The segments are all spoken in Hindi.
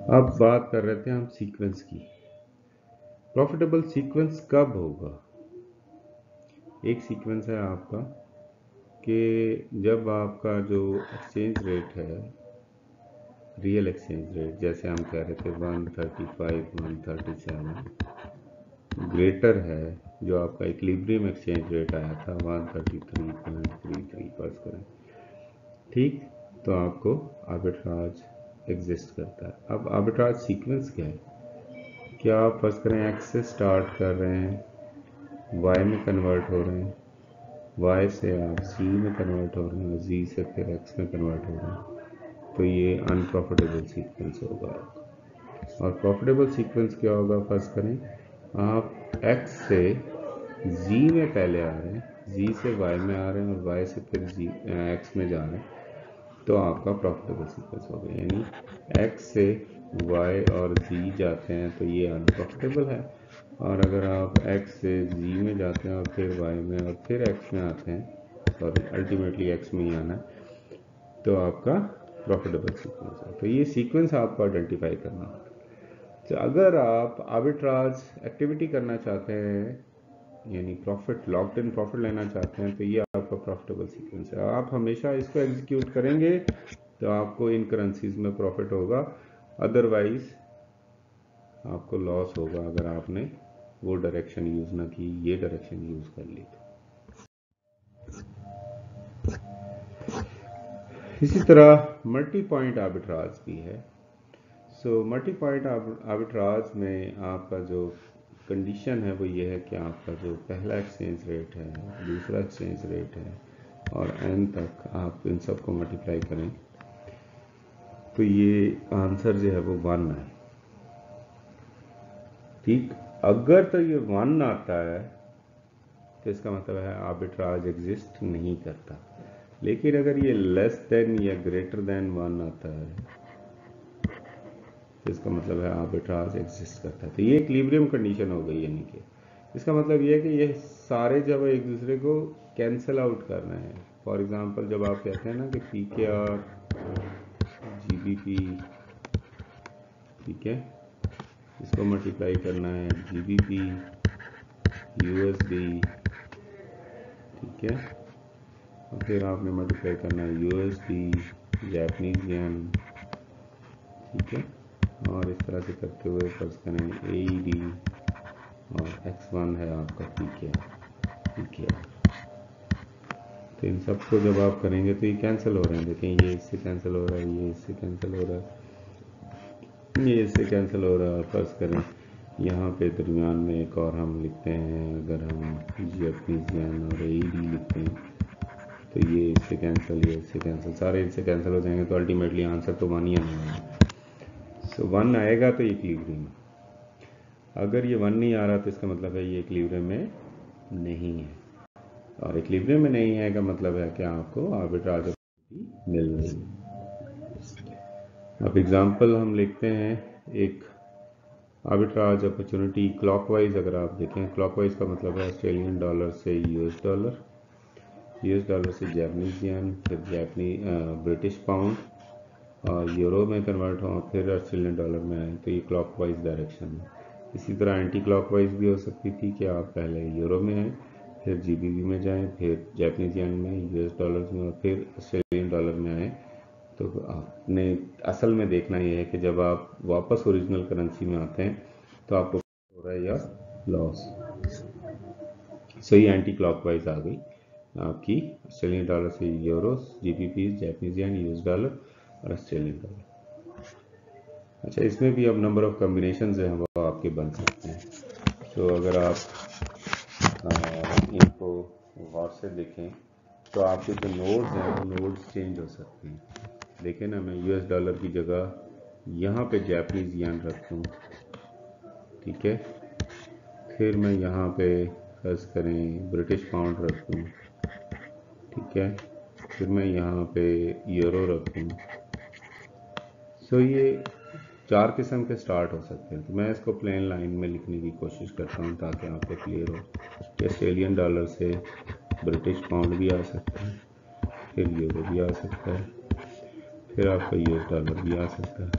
अब बात कर रहे थे हम सीक्वेंस की। प्रॉफिटेबल सीक्वेंस कब होगा? एक सीक्वेंस है आपका कि जब आपका जो एक्सचेंज रेट है, रियल एक्सचेंज रेट, जैसे हम कह रहे थे 135 137 ग्रेटर है जो आपका इक्विलिब्रियम एक्सचेंज रेट आया था 133.33 फर्ज करें, ठीक, तो आपको आर्बिट्राज एग्जिस्ट करता है। अब आर्बिट्राज सीक्वेंस क्या है? क्या आप फर्ज करें एक्स से स्टार्ट कर रहे हैं, वाई में कन्वर्ट हो रहे हैं, वाई से आप जी में कन्वर्ट हो रहे हैं, जी से फिर एक्स में कन्वर्ट हो रहे हैं, तो ये अनप्रॉफिटेबल सीक्वेंस होगा आपका। और प्रॉफिटेबल सीक्वेंस क्या होगा? फर्ज करें आप एक्स से जी में पहले आ रहे हैं, जी से वाई में आ रहे हैं और वाई से फिर जी एक्स में जा रहे हैं, तो आपका प्रॉफिटेबल सीक्वेंस होगा। यानी एक्स से वाई और जी जाते हैं तो ये अनप्रॉफिटेबल है, और अगर आप एक्स से जी में जाते हैं और फिर वाई में और फिर एक्स में आते हैं, सॉरी अल्टीमेटली एक्स में ही आना है, तो आपका प्रॉफिटेबल सीक्वेंस है। तो ये सीक्वेंस आपको आइडेंटिफाई करना होगा। तो अगर आप आर्बिट्राज एक्टिविटी करना चाहते हैं, यानी प्रॉफिट, लॉक्ड इन प्रॉफिट लेना चाहते हैं, तो ये आपका प्रॉफिटेबल सीक्वेंस है। आप हमेशा इसको एग्जीक्यूट करेंगे तो आपको इन करेंसीज में प्रॉफिट होगा, अदरवाइज आपको लॉस होगा अगर आपने वो डायरेक्शन यूज ना की, ये डायरेक्शन यूज कर ली तो। इसी तरह मल्टी पॉइंट आर्बिट्राज भी है। सो मल्टी पॉइंट आर्बिट्राज में आपका जो कंडीशन है वो ये है कि आपका जो पहला एक्सचेंज रेट है, दूसरा एक्सचेंज रेट है और एन तक आप इन सबको मल्टीप्लाई करें तो ये आंसर जो है वो 1 है, ठीक। अगर तो ये 1 आता है तो इसका मतलब है आर्बिट्राज एग्जिस्ट नहीं करता, लेकिन अगर ये लेस देन या ग्रेटर देन 1 आता है तो इसका मतलब है आर्बिट्राज एग्जिस्ट करता है। तो ये इक्विलिब्रियम कंडीशन हो गई, यानी कि इसका मतलब ये है कि ये सारे जब एक दूसरे को कैंसिल आउट कर रहे हैं। फॉर एग्जांपल जब आप कहते हैं ना कि पी के आर, जीबीपी, ठीक है, इसको मल्टीप्लाई करना है जीबीपी, यूएसडी, ठीक है, और फिर आपने मल्टीप्लाई करना है यूएसडी, जापानीज येन, ठीक है, और इस तरह से करते हुए फर्ज करें एईडी और x1 है आपका पीके। तो इन सबको जब आप करेंगे तो ये कैंसिल हो रहे हैं, देखें ये इससे कैंसिल हो रहा है, ये इससे कैंसिल हो रहा है, ये इससे कैंसिल हो रहा है। फर्ज करें यहाँ पे दरमियान में एक और हम लिखते हैं, अगर हम जापानीज येन और एईडी लिखते हैं तो ये इससे कैंसिल, ये इससे कैंसिल, सारे इससे कैंसिल हो जाएंगे, तो अल्टीमेटली आंसर तो 1 ही आने वाला है। सो 1 आएगा तो ये इक्विलिब्रियम। अगर ये 1 नहीं आ रहा तो इसका मतलब है ये इक्विलिब्रियम में नहीं है, और इक्विलिब्रियम में नहीं है का मतलब है कि आपको आर्बिट्राज मिल रही है। अब एग्जांपल हम लिखते हैं, एक आर्बिट्राज अपॉर्चुनिटी क्लॉकवाइज अगर आप देखें, क्लॉकवाइज का मतलब है ऑस्ट्रेलियन डॉलर से यूएस डॉलर, यूएस डॉलर से जापानीज येन, फिर ब्रिटिश पाउंड और यूरो में कन्वर्ट हो, फिर ऑस्ट्रेलियन डॉलर में आए, तो ये क्लॉकवाइज डायरेक्शन है। इसी तरह एंटी क्लॉकवाइज भी हो सकती थी कि आप पहले यूरो में आए, फिर जीबीपी में जाएं, फिर जापानीज येन में, यूएस डॉलर्स में, और फिर ऑस्ट्रेलियन डॉलर में आए। तो आपने असल में देखना ये है कि जब आप वापस ओरिजिनल करेंसी में आते हैं तो आपको हो रहा है या लॉस। सही एंटी क्लॉकवाइज आ गई आपकी, ऑस्ट्रेलियन डॉलर से euro, GBP, Japanese yen, US dollar और ऑस्ट्रेलियन डॉलर। अच्छा, इसमें भी अब नंबर ऑफ कॉम्बिनेशन जो हैं वो आपके बन सकते हैं। तो अगर आप इनको गौर से देखें तो आपके जो नोड्स हैं वो नोड्स चेंज हो सकते हैं। देखें ना, मैं यूएस डॉलर की जगह यहाँ पे जापानीज येन रख दूँ, ठीक है, फिर मैं यहाँ पे फर्ज करें ब्रिटिश पाउंड रख दूँ, ठीक है, फिर मैं यहाँ पे यूरो रख दूँ। सो ये 4 किस्म के स्टार्ट हो सकते हैं। तो मैं इसको प्लेन लाइन में लिखने की कोशिश करता हूँ ताकि आपको क्लियर हो कि ऑस्ट्रेलियन डॉलर से ब्रिटिश पाउंड भी आ सकता है, फिर यूरो भी आ सकता है, फिर आपका यूएस डॉलर भी आ सकता है,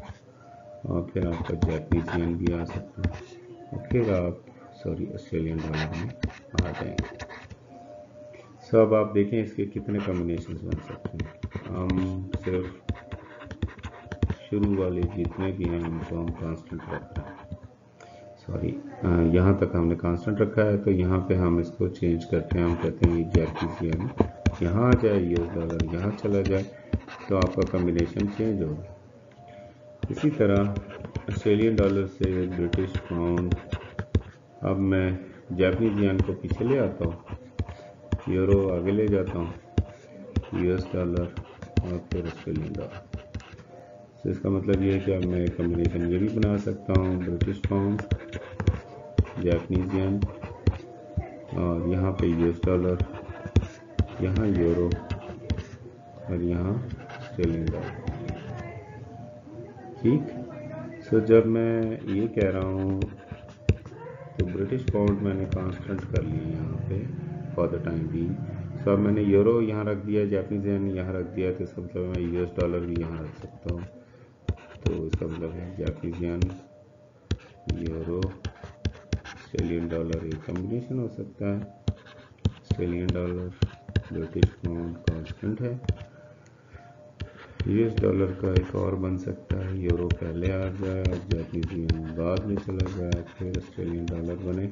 और फिर आपका जापानीज येन भी आ सकता है और फिर आप ऑस्ट्रेलियन डॉलर में आ जाएंगे। सो अब आप देखें इसके कितने कॉम्बिनेशंस बन सकते हैं। हम सिर्फ शुरू वाले जितने भी हैं उनको हम कांस्टेंट रख रहे हैं, यहाँ तक हमने कांस्टेंट रखा है। तो यहाँ पे हम इसको चेंज करते हैं, हम कहते हैं ये जापानीज येन यहाँ आ जाए, यूएस डॉलर यहाँ चला जाए, तो आपका कॉम्बिनेशन चेंज होगा। इसी तरह ऑस्ट्रेलियन डॉलर से ब्रिटिश पाउंड, अब मैं जापानीज येन को पीछे ले आता हूँ, यूरो आगे ले जाता हूँ, यूएस डॉलर और फिर ऑस्ट्रेलियन डॉलर। तो इसका मतलब ये है कि अब मैं कॉम्बिनेशन ये भी बना सकता हूँ, ब्रिटिश पाउंड, जापानीज येन और यहाँ पे यूएस डॉलर, यहाँ यूरो और यहाँ ऑस्ट्रेलियन डॉलर। ठीक। सो जब मैं ये कह रहा हूँ तो ब्रिटिश पाउंड मैंने कांस्टेंट कर लिया यहाँ पे फॉर द टाइम भी। सो अब मैंने यूरो यहाँ रख दिया, जापानीज येन यहाँ रख दिया, तो इसका मतलब मैं यूएस डॉलर भी यहाँ रख सकता हूँ। तो इसका मतलब है Japanese yen, euro, Australian dollar, एक कॉम्बिनेशन हो सकता है। Australian dollar, British pound constant है, यूएस डॉलर का एक और बन सकता है, यूरो पहले आ जाए और जापानीज येन बाद में चला जाए, फिर ऑस्ट्रेलियन डॉलर बने।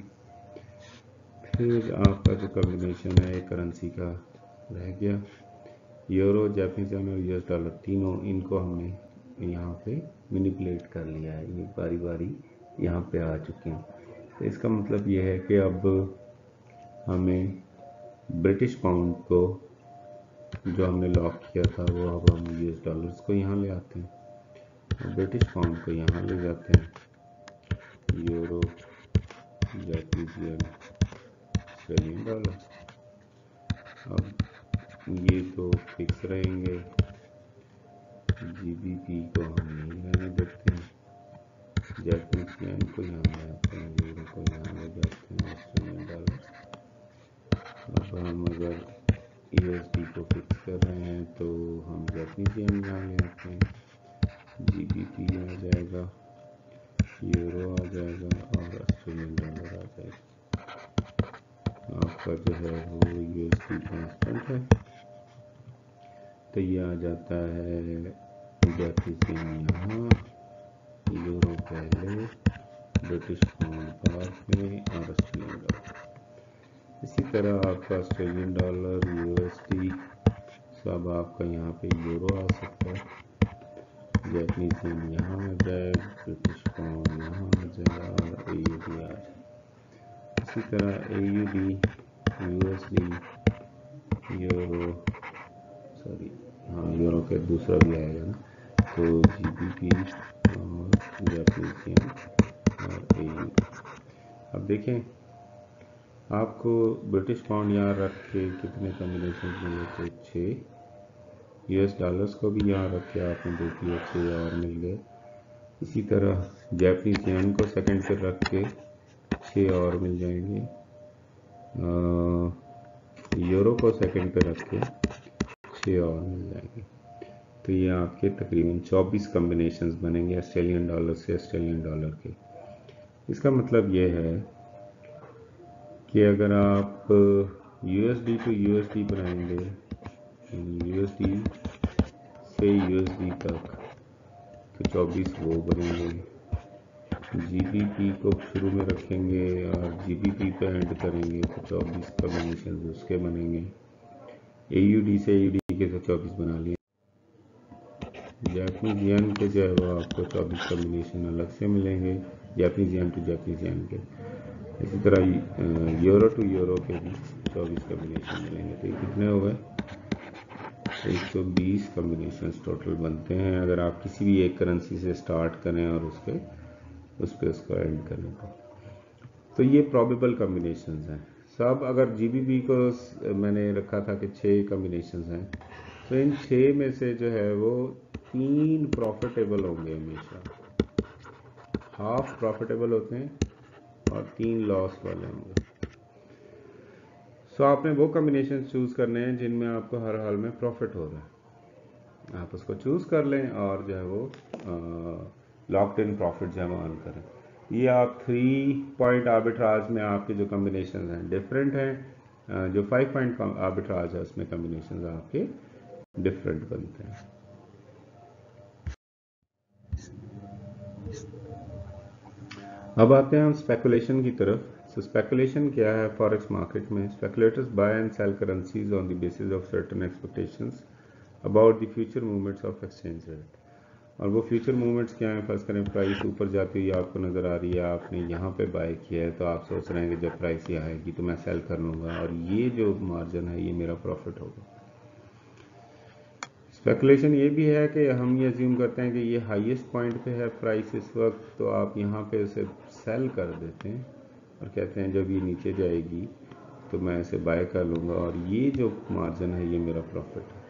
फिर आपका जो कॉम्बिनेशन है करेंसी का रह गया, यूरो, जापानीज येन और यूएस डॉलर तीनों, इनको हमने यहाँ पे मैनिपुलेट कर लिया है, ये बारी बारी यहाँ पे आ चुके हैं। तो इसका मतलब ये है कि अब हमें ब्रिटिश पाउंड को जो हमने लॉक किया था वो अब हम यूएस डॉलर्स को यहाँ ले आते हैं और ब्रिटिश पाउंड को यहाँ ले जाते हैं, euro, Japanese yen, Australian dollar. अब ये तो फिक्स रहेंगे, जीबीपी को हम नहीं रहने देते हैं, जापानीज येन को यहाँ ले आते हैं, यूरो को यहाँ ले जाते हैं, ऑस्ट्रेलियन डॉलर। अब हम अगर यूएसडी को फिक्स कर रहे हैं तो हम जापानीज येन यहाँ ले आते हैं, जीबीपी आ जाएगा, यूरो आ जाएगा और ऑस्ट्रेलियन डॉलर आ जाएगा। आपका जो है वो यूएसडी कांस्टेंट है, तो ये आ जाता है जापानीज येन यहाँ, यूरो पहले, ब्रिटिश पाउंड बाद में और ऑस्ट्रेलियन डॉलर। इसी तरह आपका ऑस्ट्रेलियन डॉलर, यूएसडी, सब आपका यहाँ पे यूरो आ सकता है, जापानीज येन यहाँ आ जाए, ब्रिटिश पाउंड यहाँ आ जाए और एयूडी आ जाए। इसी तरह एयूडी, यूएसडी, यूरो, यूरो के दूसरा भी आएगा ना, तो जीबीपी और जापानीज येन और एयूडी। अब देखें आपको ब्रिटिश पाउंड यहाँ रख के कितने कॉम्बिनेशन मिले थे, 6। यूएस डॉलर्स को भी यहाँ रख के आपने देख लिया, 6 और मिल गए। इसी तरह जापानीज येन को सेकंड पे रख के 6 और मिल जाएंगे, यूरो को सेकंड पे रख के 6 और मिल जाएंगे। तो ये आपके तकरीबन 24 कॉम्बिनेशंस बनेंगे ऑस्ट्रेलियन डॉलर से ऑस्ट्रेलियन डॉलर के। इसका मतलब ये है कि अगर आप यूएसडी टू यूएसडी बनाएंगे, यूएसडी से यूएसडी तक, तो 24 वो बनेंगे। जीबीपी को शुरू में रखेंगे और जीबीपी पे एंड करेंगे तो 24 कॉम्बिनेशन उसके बनेंगे। एयूडी से एयूडी के तो 24 बना लिए। जापानीज येन के जो है वो आपको 24 कॉम्बिनेशन अलग से मिलेंगे, Japanese yen to Japanese yen के। इसी तरह यूरो टू यूरो के भी 24 कॉम्बिनेशन मिलेंगे। तो ये कितने हो गए, 120 कॉम्बिनेशन टोटल बनते हैं अगर आप किसी भी एक करेंसी से स्टार्ट करें और उस पर उसको एंड करें। तो ये प्रोबेबल कॉम्बिनेशंस हैं सब। अगर जीबीपी को मैंने रखा था कि 6 कॉम्बिनेशंस हैं, तो इन 6 में से जो है वो 3 प्रॉफिटेबल होंगे, हमेशा हाफ प्रॉफिटेबल होते हैं और 3 लॉस वाले होंगे। सो आपने वो कॉम्बिनेशन चूज़ करने हैं जिनमें आपको हर हाल में प्रॉफिट हो रहा है, आप उसको चूज़ कर लें और जो है वो लॉक्ड इन प्रॉफिट जो है वो अर्न करें। ये आप 3 पॉइंट आर्बिट्राज में आपके जो कम्बिनेशन हैं डिफरेंट हैं, जो 5 पॉइंट आर्बिट्राज है उसमें कम्बिनेशन आपके डिफरेंट बनते हैं। अब आते हैं हम स्पेकुलेशन की तरफ। सो स्पेकुलेशन क्या है फॉरेक्स मार्केट में? Speculators buy and sell currencies on the basis of certain expectations about the future movements of exchange rate. और वो फ्यूचर मूवमेंट्स क्या हैं? फर्स्ट करें प्राइस ऊपर जाती हुई आपको नज़र आ रही है, आपने यहाँ पे बाय किया है, तो आप सोच रहे हैं कि जब प्राइस ये आएगी तो मैं सेल कर लूँगा और ये जो मार्जिन है ये मेरा प्रॉफिट होगा। स्पेकुलेशन ये भी है कि हम ये अज्यूम करते हैं कि ये हाईएस्ट पॉइंट पे है प्राइस इस वक्त, तो आप यहाँ पे उसे सेल कर देते हैं और कहते हैं जब ये नीचे जाएगी तो मैं इसे बाय कर लूँगा और ये जो मार्जिन है ये मेरा प्रॉफिट है।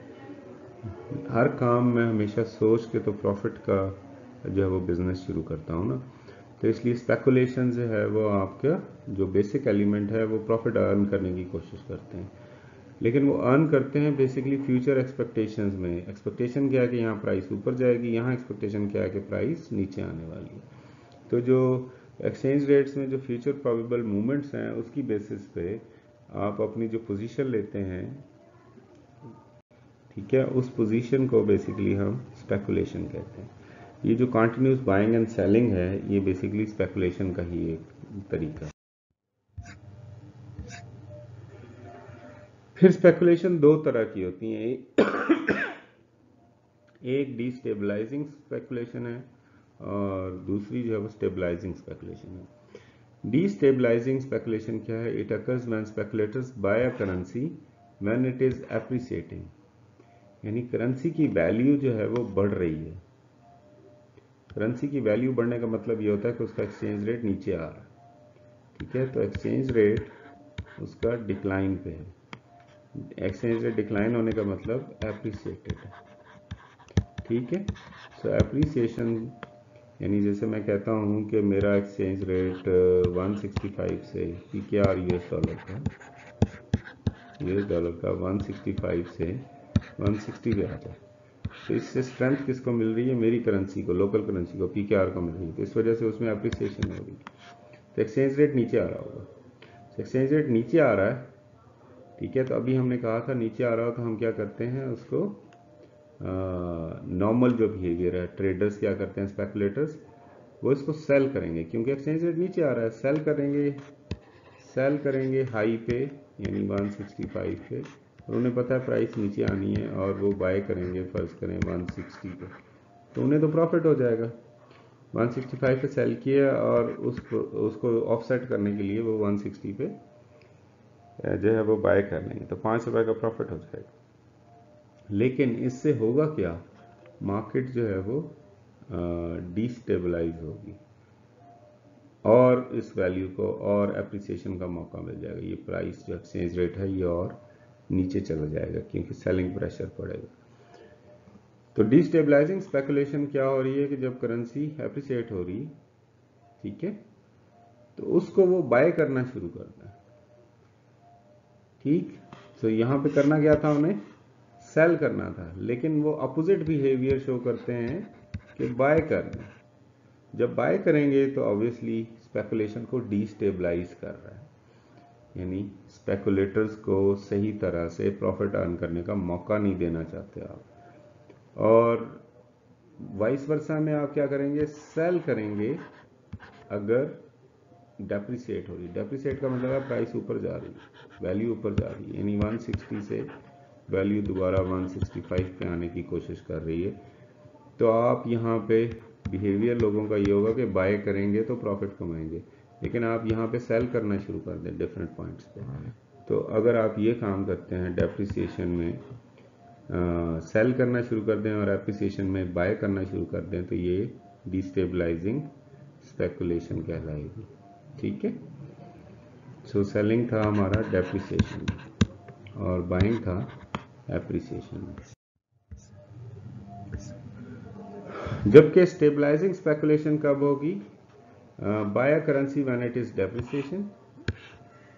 हर काम में हमेशा सोच के तो प्रॉफिट का जो है वो बिज़नेस शुरू करता हूँ ना, तो इसलिए स्पेकुलेशन जो है वो आपका जो बेसिक एलिमेंट है वो प्रॉफिट अर्न करने की कोशिश करते हैं, लेकिन वो अर्न करते हैं बेसिकली फ्यूचर एक्सपेक्टेशंस में। एक्सपेक्टेशन क्या है कि यहाँ प्राइस ऊपर जाएगी, यहाँ एक्सपेक्टेशन क्या है कि प्राइस नीचे आने वाली है। तो जो एक्सचेंज रेट्स में जो फ्यूचर प्रोबेबल मूवमेंट्स हैं उसकी बेसिस पे आप अपनी जो पोजीशन लेते हैं, ठीक है, उस पोजीशन को बेसिकली हम स्पेकुलेशन कहते हैं। ये जो कंटिन्यूस बाइंग एंड सेलिंग है ये बेसिकली स्पेकुलेशन का ही एक तरीका है। फिर स्पेकुलेशन दो तरह की होती हैं, एक डिस्टेबलाइजिंग स्पेकुलेशन है और दूसरी जो है वो स्टेबलाइजिंग स्पेकुलेशन है। डिस्टेबलाइजिंग स्पेकुलेशन क्या है? It occurs when speculators buy a currency when it is appreciating, यानी करेंसी की वैल्यू जो है वो बढ़ रही है। करेंसी की वैल्यू बढ़ने का मतलब ये होता है कि उसका एक्सचेंज रेट नीचे आ रहा है, ठीक है, तो एक्सचेंज रेट उसका डिक्लाइन पे है। एक्सचेंज रेट डिक्लाइन होने का मतलब एप्रिसिएटेड है, ठीक है। सो एप्रिसिएशन यानी जैसे मैं कहता हूँ कि मेरा एक्सचेंज रेट 165 से PKR यूएस डॉलर का 165 से 160 पे आ जाए, तो इससे स्ट्रेंथ किसको मिल रही है? मेरी करेंसी को, लोकल करेंसी को, PKR को मिल रही है, तो इस वजह से उसमें एप्रिसिएशन हो रही है, तो एक्सचेंज रेट नीचे आ रहा होगा। एक्सचेंज रेट नीचे आ रहा है, ठीक है, तो अभी हमने कहा था नीचे आ रहा हो तो हम क्या करते हैं उसको, नॉर्मल जो बिहेवियर है ट्रेडर्स क्या करते हैं, स्पेकुलेटर्स वो इसको सेल करेंगे क्योंकि एक्सचेंज रेट नीचे आ रहा है, सेल करेंगे हाई पे यानी 165 पे, और उन्हें पता है प्राइस नीचे आनी है और वो बाय करेंगे फर्ज करें 160 पे, तो उन्हें तो प्रॉफिट हो जाएगा। 165 पे सेल किया और उसको ऑफसेट करने के लिए वो 160 पे जो है वो बाय कर लेंगे, तो 5 रुपए का प्रॉफिट हो जाएगा। लेकिन इससे होगा क्या? मार्केट जो है वो डिस्टेबलाइज होगी और इस वैल्यू को और एप्रिसिएशन का मौका मिल जाएगा। ये प्राइस जो एक्सचेंज रेट है ये और नीचे चला जाएगा क्योंकि सेलिंग प्रेशर पड़ेगा। तो डिस्टेबलाइजिंग स्पेकुलेशन क्या हो रही है कि जब करेंसी एप्रिसिएट हो रही है, ठीक है, तो उसको वो बाय करना शुरू करता है, ठीक। तो यहां पे करना क्या था, उन्हें सेल करना था, लेकिन वो अपोजिट बिहेवियर शो करते हैं कि बाय करना। जब बाय करेंगे तो ऑब्वियसली स्पेकुलेशन को डिस्टेबलाइज कर रहा है, यानी स्पेकुलेटर्स को सही तरह से प्रॉफिट अर्न करने का मौका नहीं देना चाहते आप, और वाइस वर्सा में आप क्या करेंगे, सेल करेंगे अगर डेप्रिसिएट हो रही। डेप्रिसिएट का मतलब है प्राइस ऊपर जा रही है, वैल्यू ऊपर जा रही है, यानी 160 से वैल्यू दोबारा 165 पे आने की कोशिश कर रही है, तो आप यहाँ पे बिहेवियर लोगों का ये होगा कि बाय करेंगे तो प्रॉफिट कमाएंगे, लेकिन आप यहाँ पे सेल करना शुरू कर दें डिफरेंट पॉइंट्स पे। तो अगर आप ये काम करते हैं डेप्रिसिएशन में सेल करना शुरू कर दें और एप्रिसिएशन में बाय करना शुरू कर दें, तो ये डिस्टेबलाइजिंग स्पेकुलेशन कहलाएगी, ठीक है। सो सेलिंग था हमारा डेप्रिसिएशन और बाइंग था एप्रिसिएशन। जबकि स्टेबलाइजिंग स्पेकुलेशन कब होगी? Buy a currency when it is depreciation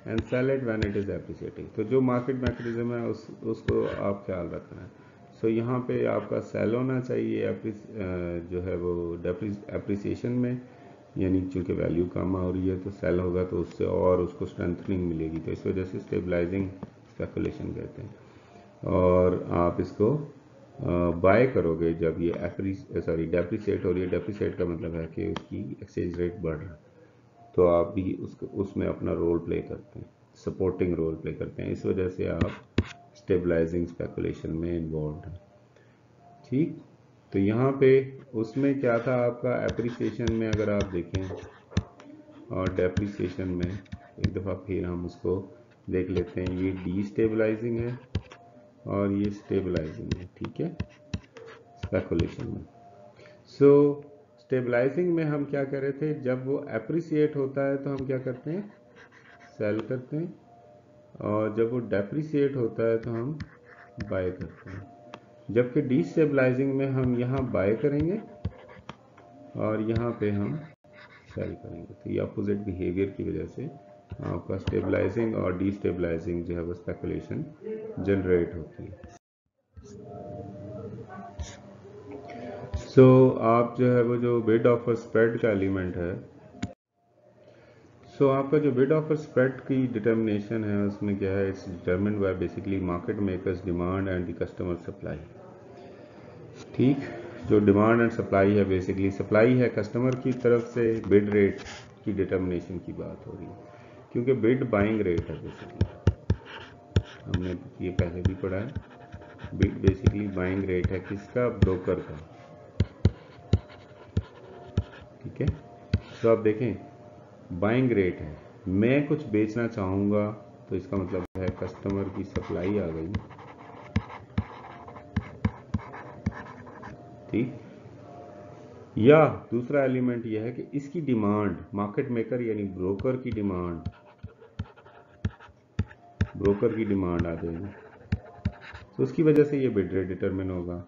and sell it when it is appreciating. तो जो मार्केट मैकेनिज्म है उसको आप ख्याल रखना है। सो यहाँ पे आपका सेल होना चाहिए जो है वो एप्रिसिएशन में, यानी चूँकि वैल्यू कम हो रही है तो सेल होगा तो उससे और उसको स्ट्रेंथनिंग मिलेगी, तो इस वजह से स्टेबलाइजिंग स्पेकुलेशन कहते हैं। और आप इसको बाय करोगे जब ये डेप्रिसिएट हो रही है। डेप्रिसिएट का मतलब है कि उसकी एक्सचेंज रेट बढ़ रहा है, तो आप भी उसमें अपना रोल प्ले करते हैं, सपोर्टिंग रोल प्ले करते हैं। इस वजह से आप स्टेबलाइजिंग स्पेकुलेशन में इन्वॉल्व हैं। ठीक, तो यहाँ पे उसमें क्या था आपका एप्रिसिएशन में, अगर आप देखें, और डेप्रिसिएशन में एक दफ़ा फिर हम उसको देख लेते हैं। ये डीस्टेबलाइजिंग है और ये स्टेबलाइजिंग है, ठीक है, स्पेकुलेशन में। सो स्टेबलाइजिंग में हम क्या कर रहे थे, जब वो एप्रिसिएट होता है तो हम क्या करते हैं, सेल करते हैं, और जब वो डेप्रिसिएट होता है तो हम बाय करते हैं। जबकि डीस्टेबलाइजिंग में हम यहाँ बाय करेंगे और यहाँ पे हम सेल करेंगे। तो ये अपोजिट बिहेवियर की वजह से आपका स्टेबलाइजिंग और डीस्टेबलाइजिंग जो है वो स्पेकुलेशन जनरेट होती है। सो आप जो है वो जो बिड ऑफर स्प्रेड का एलिमेंट है, सो आपका जो बिड ऑफर स्प्रेड की डिटर्मिनेशन है उसमें क्या है, it's determined bye basically market makers demand and the customer supply. ठीक, जो डिमांड एंड सप्लाई है, बेसिकली सप्लाई है कस्टमर की तरफ से, बिड रेट की डिटर्मिनेशन की बात हो रही है, क्योंकि बिड बाइंग रेट है बेसिकली, हमने ये पहले भी पढ़ा है। बिड बेसिकली बाइंग रेट है किसका, ब्रोकर का, ठीक है। तो आप देखें बाइंग रेट है, मैं कुछ बेचना चाहूँगा तो इसका मतलब है कस्टमर की सप्लाई आ गई, ठीक। या दूसरा एलिमेंट यह है कि इसकी डिमांड, मार्केट मेकर यानी ब्रोकर की डिमांड आ जाएगी, तो उसकी वजह से ये बिड रेट डिटरमिन होगा।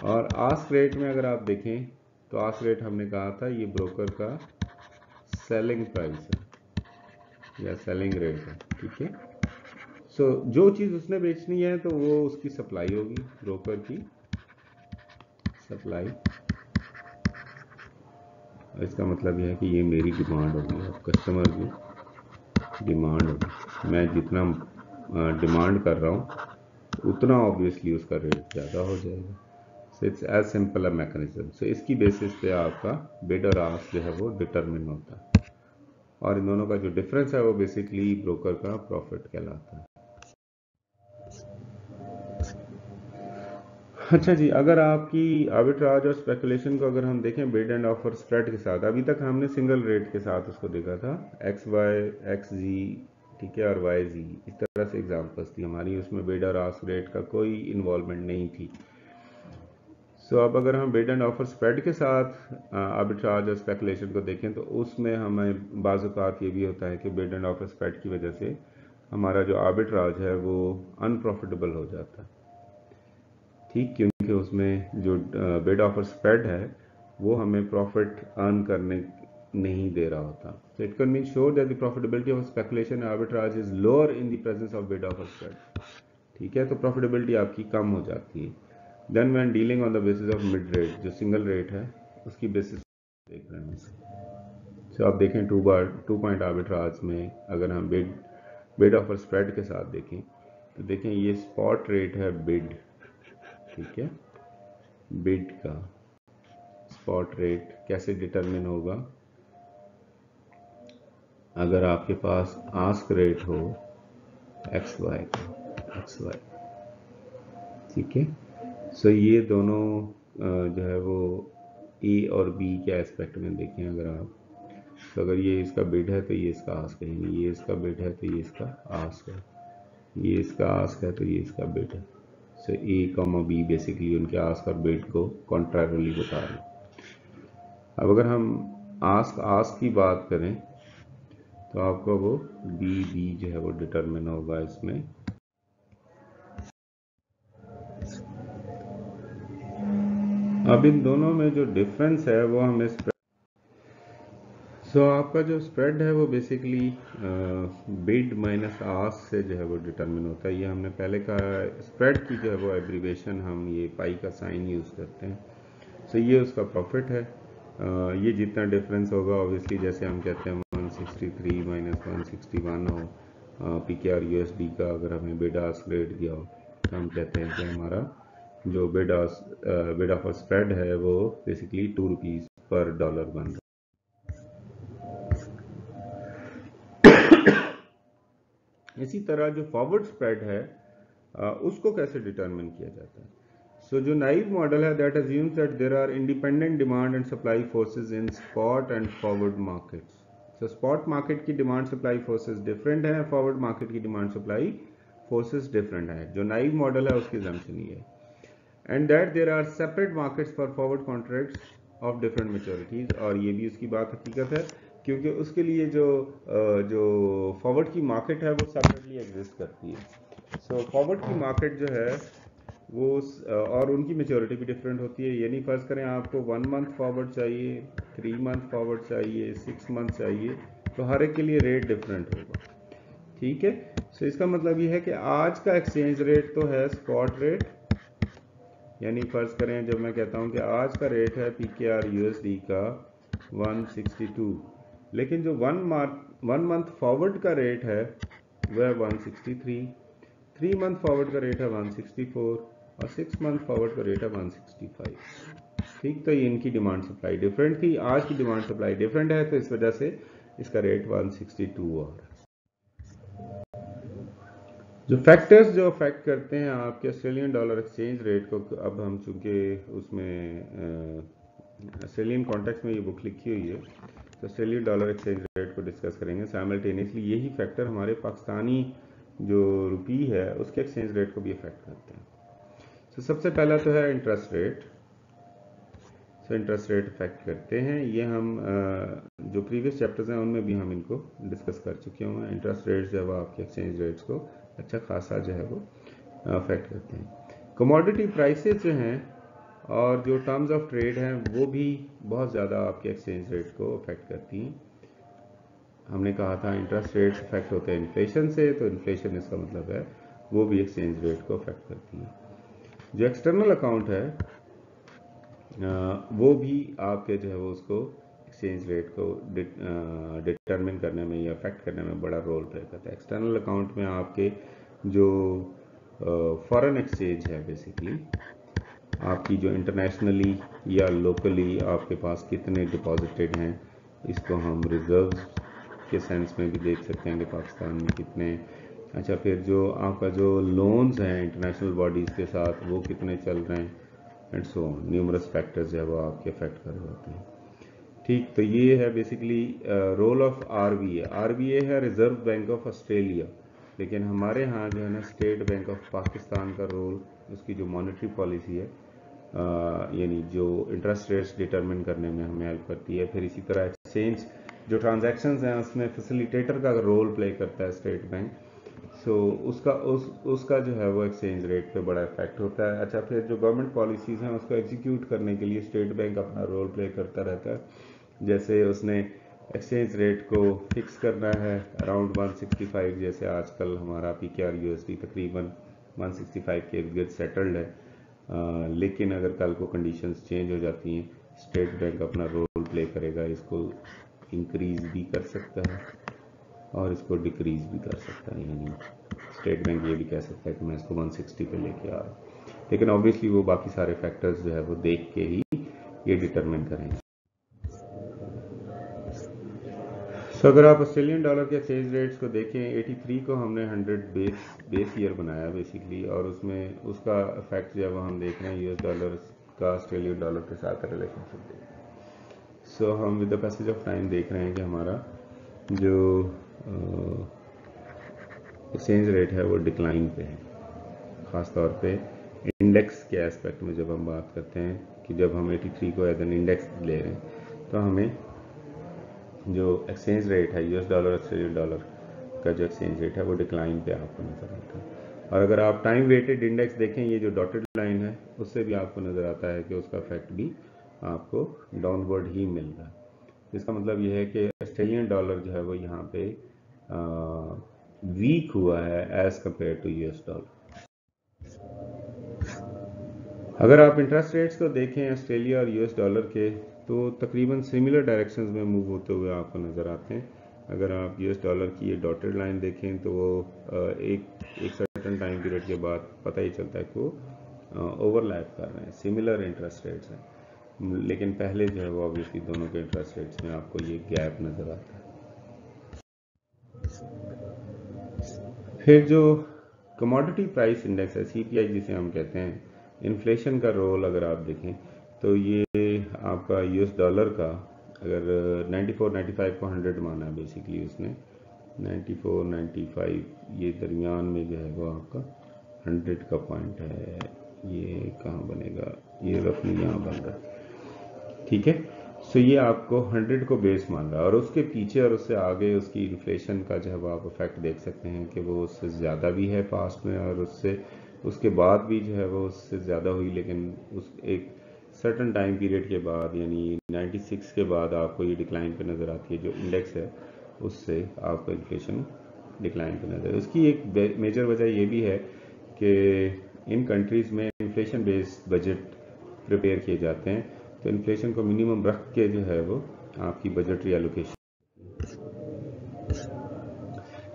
और आस्क रेट में अगर आप देखें तो आस्क रेट हमने कहा था ये ब्रोकर का सेलिंग प्राइस है या सेलिंग रेट है, ठीक है। सो जो चीज़ उसने बेचनी है तो वो उसकी सप्लाई होगी, ब्रोकर की सप्लाई। इसका मतलब यह है कि ये मेरी डिमांड होगी, अब कस्टमर की डिमांड होगी। मैं जितना डिमांड कर रहा हूँ उतना ऑब्वियसली उसका रेट ज़्यादा हो जाएगा। So it's as simple a mechanism. So इसकी बेसिस पे आपका बिड और आस्क जो है वो डिटरमिन होता है, और इन दोनों का जो डिफरेंस है वो बेसिकली ब्रोकर का प्रॉफिट कहलाता है। अच्छा जी, अगर आपकी आर्बिट्राज और स्पेकुलेशन को अगर हम देखें बिड एंड ऑफर स्प्रेड के साथ, अभी तक हमने सिंगल रेट के साथ उसको देखा था, एक्स वाई एक्स जी, ठीक है, और वाई जी, इस तरह से एग्जांपल्स थी हमारी, उसमें बिड और आस्क रेट का कोई इन्वॉल्वमेंट नहीं थी। सो अब अगर हम बिड एंड ऑफर स्प्रेड के साथ आर्बिट्राज और स्पेकुलेशन को देखें तो उसमें हमें बाज़ औक़ात ये भी होता है कि बिड एंड ऑफर स्प्रेड की वजह से हमारा जो आर्बिट्राज है वो अनप्रॉफिटेबल हो जाता है, ठीक, क्योंकि उसमें जो बिड ऑफर स्प्रेड है वो हमें प्रॉफिट अर्न करने नहीं दे रहा होता। So it can be shown that the profitability of speculation and arbitrage is lower in the presence of bid offer spread, ठीक है, तो प्रॉफिटेबिलिटी आपकी कम हो जाती है। Then when dealing on the basis of mid rate, जो सिंगल रेट है उसकी बेसिस देख रहे हैं। तो आप देखें टू पॉइंट आर्बिट्राज में अगर हम बिड ऑफर स्प्रेड के साथ देखें तो देखें ये स्पॉट रेट है बिड, ठीक है, बिड का स्पॉट रेट कैसे डिटरमिन होगा, अगर आपके पास आस्क रेट हो एक्स वाई का, एक्स वाई, ठीक है। सो ये दोनों जो है वो ए और बी के एस्पेक्ट में देखें अगर आप, तो अगर ये इसका बिड है तो ये इसका आस्क है, यानी ये इसका बिड है तो ये इसका आस्क है, ये इसका आस्क है तो ये इसका बिड है। सो ए कॉमा बी बेसिकली उनके आस्क और बिड को कॉन्ट्रैक्चुअली बता रहे हैं। अब अगर हम आस्क की बात करें तो आपका वो बी जो है वो डिटरमिन होगा इसमें। अब इन दोनों में जो डिफरेंस है वो हमें आपका जो स्प्रेड है वो बेसिकली बिड माइनस आस्क से जो है वो डिटरमिन होता है। ये हमने पहले कहा, स्प्रेड की जो है वो एब्रीवेशन हम ये पाई का साइन यूज़ करते हैं। ये उसका प्रॉफिट है। ये जितना डिफरेंस होगा ऑब्वियसली, जैसे हम कहते हैं 163 माइनस 161 हो PKR USD का, अगर हमें बिड आस्क रेट दिया हो तो हम कहते हैं कि हमारा जो बिड ऑफर स्प्रेड है वो बेसिकली 2 रुपीज़ पर डॉलर बन रहा है। इसी तरह जो फॉरवर्ड स्प्रेड है उसको कैसे डिटरमिन किया जाता है? जो नाइव मॉडल है that assumes that there are independent demand and supply forces in spot and forward markets. Spot market की डिमांड सप्लाई फोर्सेस डिफरेंट है, फॉरवर्ड मार्केट की डिमांड सप्लाई फोर्सेस डिफरेंट है। जो नाइव मॉडल है उसकी assumption ये है, and that there are separate markets for forward contracts of different maturities. और ये भी उसकी बात हकीकत है, क्योंकि उसके लिए जो फॉरवर्ड की मार्केट है वो सेपरेटली एग्जिस्ट करती है। फॉरवर्ड की मार्केट जो है वो और उनकी मेच्योरिटी भी डिफरेंट होती है। यानी फर्ज करें आपको 1 मंथ फॉरवर्ड चाहिए, 3 मंथ फॉरवर्ड चाहिए, 6 मंथ चाहिए, तो हर एक के लिए रेट डिफरेंट होगा। ठीक है, इसका मतलब ये है कि आज का एक्सचेंज रेट तो है स्पॉट रेट, यानी फर्ज करें जब मैं कहता हूं कि आज का रेट है PKR USD का 162, लेकिन जो 1 मंथ फॉरवर्ड का रेट है वह 163, 3 मंथ फॉरवर्ड का रेट है 164 और 6 मंथ फॉरवर्ड का रेट है 165। ठीक, तो ये इनकी डिमांड सप्लाई डिफरेंट थी, आज की डिमांड सप्लाई डिफरेंट है, तो इस वजह से इसका रेट 162 और जो फैक्टर्स जो अफेक्ट करते हैं आपके ऑस्ट्रेलियन डॉलर एक्सचेंज रेट को, अब हम चूंकि उसमें ऑस्ट्रेलियन कॉन्टेक्स्ट में ये बुक लिखी हुई है, तो ऑस्ट्रेलियन डॉलर एक्सचेंज रेट को डिस्कस करेंगे साइमल्टेनियसली। यही फैक्टर हमारे पाकिस्तानी जो रुपी है उसके एक्सचेंज रेट को भी अफेक्ट करते हैं। सबसे पहला तो है interest rate. Interest rate affect करते हैं, ये हम जो प्रीवियस चैप्टर्स हैं उनमें भी हम इनको डिस्कस कर चुके हैं। इंटरेस्ट रेट जो है वो आपके एक्सचेंज रेट्स को अच्छा खासा जो है वो अफेक्ट करते हैं। कमोडिटी प्राइसेस जो हैं और जो टर्म्स ऑफ ट्रेड हैं वो भी बहुत ज़्यादा आपके एक्सचेंज रेट को अफेक्ट करती हैं। हमने कहा था इंटरेस्ट रेट्स अफेक्ट होते हैं इन्फ्लेशन से, तो इन्फ्लेशन इसका मतलब है वो भी एक्सचेंज रेट को अफेक्ट करती है। जो एक्सटर्नल अकाउंट है वो भी आपके जो है वो उसको एक्सचेंज रेट को डिटरमिन करने में या अफेक्ट करने में बड़ा रोल प्ले करता है। एक्सटर्नल अकाउंट में आपके जो फॉरेन एक्सचेंज है, बेसिकली आपकी जो इंटरनेशनली या लोकली आपके पास कितने डिपॉजिटेड हैं, इसको हम रिजर्व्स के सेंस में भी देख सकते हैं कि पाकिस्तान में कितने। अच्छा, फिर जो आपका जो लोन्स हैं इंटरनेशनल बॉडीज़ के साथ वो कितने चल रहे हैं, and so on. Numerous factors जो है वो आपके अफेक्ट कर रहे होते हैं। ठीक, तो ये है basically role of RBA। RBA है रिजर्व बैंक ऑफ ऑस्ट्रेलिया, लेकिन हमारे यहाँ जो है ना स्टेट बैंक ऑफ पाकिस्तान का रोल, उसकी जो मॉनेटरी पॉलिसी है यानी जो इंटरेस्ट रेट्स डिटरमिन करने में हमें हेल्प करती है। फिर इसी तरह एक्सचेंज जो ट्रांजैक्शंस हैं उसमें फैसिलिटेटर का रोल प्ले करता है स्टेट बैंक। उसका जो है वो एक्सचेंज रेट पे बड़ा इफेक्ट होता है। अच्छा, फिर जो गवर्नमेंट पॉलिसीज़ हैं उसको एग्जीक्यूट करने के लिए स्टेट बैंक अपना रोल प्ले करता रहता है। जैसे उसने एक्सचेंज रेट को फिक्स करना है अराउंड 165, जैसे आजकल हमारा PKR USD तकरीबन 165 के इर्द गिर्द सेटल्ड है। लेकिन अगर कल को कंडीशंस चेंज हो जाती हैं, स्टेट बैंक अपना रोल प्ले करेगा, इसको इंक्रीज भी कर सकता है और इसको डिक्रीज भी कर सकता है। यानी स्टेट बैंक ये भी कह सकता है कि मैं इसको 160 पे लेके आ रहा हूँ, लेकिन ऑब्वियसली वो बाकी सारे फैक्टर्स जो है वो देख के ही ये डिटरमिन करेंगे। अगर आप ऑस्ट्रेलियन डॉलर के एक्सचेंज रेट्स को देखें, 83 को हमने 100 बेस ईयर बनाया बेसिकली, और उसमें उसका इफेक्ट जो है वो हम देख रहे हैं US डॉलर का ऑस्ट्रेलियन डॉलर के साथ रिलेशनशिप देख रहे हैं। हम with the passage of time देख रहे हैं कि हमारा जो एक्सचेंज रेट है वो डिक्लाइन पे है। ख़ास तौर पे इंडेक्स के एस्पेक्ट में जब हम बात करते हैं कि जब हम 83 को एज एन इंडेक्स ले रहे हैं, तो हमें जो एक्सचेंज रेट है US डॉलर ऑस्ट्रेलियन डॉलर का जो एक्सचेंज रेट है वो डिक्लाइन पे आपको नज़र आता है। और अगर आप टाइम वेटेड इंडेक्स देखें, ये जो डॉटेड लाइन है, उससे भी आपको नज़र आता है कि उसका इफेक्ट भी आपको डाउनवर्ड ही मिल रहा है। इसका मतलब यह है कि ऑस्ट्रेलियन डॉलर जो है वो यहाँ पे वीक हुआ है as compared to US dollar. अगर आप इंटरेस्ट रेट्स को देखें ऑस्ट्रेलिया और यूएस डॉलर के, तो तकरीबन सिमिलर डायरेक्शंस में मूव होते हुए आपको नज़र आते हैं। अगर आप यूएस डॉलर की ये डॉटेड लाइन देखें तो वो एक सर्टन टाइम पीरियड के बाद पता ही चलता है कि वो ओवरलैप कर रहे हैं, सिमिलर इंटरेस्ट रेट्स हैं, लेकिन पहले जो है वो ऑब्वियसली दोनों के इंटरेस्ट रेट्स में आपको ये गैप नज़र आता है। फिर जो कमोडिटी प्राइस इंडेक्स है, सीपीआई जिसे हम कहते हैं, इन्फ्लेशन का रोल अगर आप देखें तो ये आपका यूएस डॉलर का अगर 94 95 को 100 माना है बेसिकली उसने, 94 95 ये दरमियान में जो है वो आपका 100 का पॉइंट है। ये कहाँ बनेगा, ये रफली यहाँ बन रहा है, ठीक है। सो ये आपको 100 को बेस मान रहा है और उसके पीछे और उससे आगे उसकी इन्फ्लेशन का जो है वो आप इफेक्ट देख सकते हैं कि वो उससे ज़्यादा भी है पास्ट में और उसके बाद भी जो है वो उससे ज़्यादा हुई, लेकिन उस एक सर्टन टाइम पीरियड के बाद यानी 96 के बाद आपको ये डिक्लाइन पे नज़र आती है। जो इंडेक्स है उससे आपको इन्फ्लेशन डिक्लाइन पे नज़र है। उसकी एक मेजर वजह ये भी है कि इन कंट्रीज़ में इन्फ्लेशन बेस्ड बजट प्रिपेयर किए जाते हैं, तो इन्फ्लेशन को मिनिमम रख के जो है वो आपकी बजटरी एलोकेशन।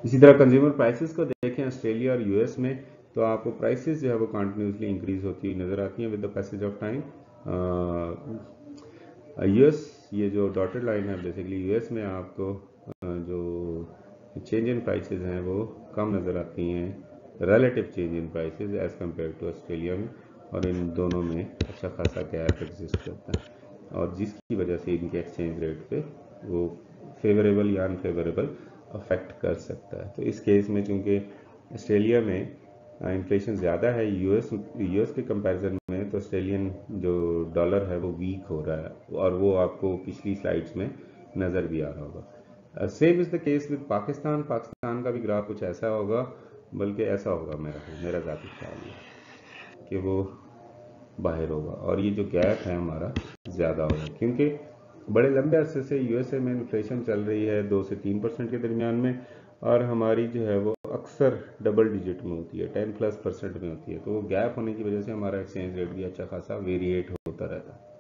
इसी तरह कंज्यूमर प्राइसेस को देखें ऑस्ट्रेलिया और यूएस में, तो आपको प्राइसेस जो है वो कंटिन्यूसली इंक्रीज होती नज़र आती हैं with the passage of time. US, ये जो डॉटेड लाइन है बेसिकली यूएस में आपको जो चेंज इन प्राइसेस हैं वो कम नज़र आती हैं, relative change in prices as compared to Australia में, और इन दोनों में अच्छा खासा गैप एग्जिस्ट करता है और जिसकी वजह से इनके एक्सचेंज रेट पे वो फेवरेबल या अनफेवरेबल अफेक्ट कर सकता है। तो इस केस में चूंकि ऑस्ट्रेलिया में इन्फ्लेशन ज़्यादा है यूएस के कंपैरिजन में, तो ऑस्ट्रेलियन जो डॉलर है वो वीक हो रहा है और वो आपको पिछली स्लाइड्स में नज़र भी आ रहा होगा। Same is the case with Pakistan का भी ग्राफ कुछ ऐसा होगा, बल्कि ऐसा होगा मेरा ज़ाती ख्याल है कि वो बाहर होगा और ये जो गैप है हमारा ज़्यादा होगा, क्योंकि बड़े लंबे अरसे से यूएसए में इन्फ्लेशन चल रही है 2 से 3% के दरमियान में, और हमारी जो है वो अक्सर डबल डिजिट में होती है, 10+ % में होती है। तो वो गैप होने की वजह से हमारा एक्सचेंज रेट भी अच्छा खासा वेरिएट होता रहता है।